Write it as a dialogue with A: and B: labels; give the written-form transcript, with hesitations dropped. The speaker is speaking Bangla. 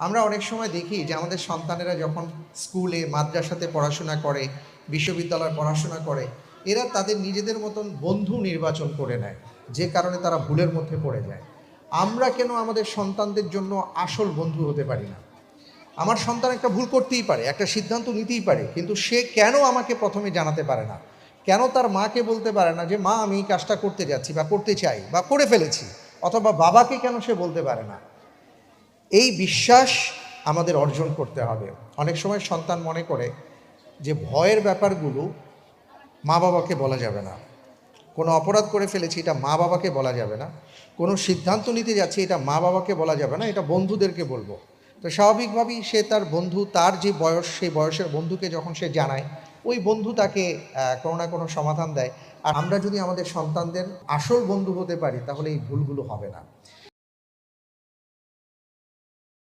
A: আমরা অনেক সময় দেখি যে আমাদের সন্তানেরা যখন স্কুলে মাদ্রাসাতে পড়াশোনা করে, বিশ্ববিদ্যালয়ে পড়াশোনা করে, এরা তাদের নিজেদের মতন বন্ধু নির্বাচন করে নেয়, যে কারণে তারা ভুলের মধ্যে পড়ে যায়। আমরা কেন আমাদের সন্তানদের জন্য আসল বন্ধু হতে পারি না? আমার সন্তান একটা ভুল করতেই পারে, একটা সিদ্ধান্ত নিতেই পারে, কিন্তু সে কেন আমাকে প্রথমে জানাতে পারে না? কেন তার মাকে বলতে পারে না যে মা আমি এই কাজটা করতে যাচ্ছি বা করতে চাই বা করে ফেলেছি? অথবা বাবাকে কেন সে বলতে পারে না? এই বিশ্বাস আমাদের অর্জন করতে হবে। অনেক সময় সন্তান মনে করে যে ভয়ের ব্যাপারগুলো মা বাবাকে বলা যাবে না। কোনো অপরাধ করে ফেলেছি, এটা মা বাবাকে বলা যাবে না। কোনো সিদ্ধান্ত নিতে যাচ্ছি, এটা মা বাবাকে বলা যাবে না, এটা বন্ধুদেরকে বলবো। তো স্বাভাবিকভাবেই সে তার বন্ধু, তার যে বয়স, সেই বয়সের বন্ধুকে যখন সে জানায়, ওই বন্ধু তাকে কোনো না কোনো সমাধান দেয়। আর আমরা যদি আমাদের সন্তানদের আসল বন্ধু হতে পারি, তাহলে এই ভুলগুলো হবে না।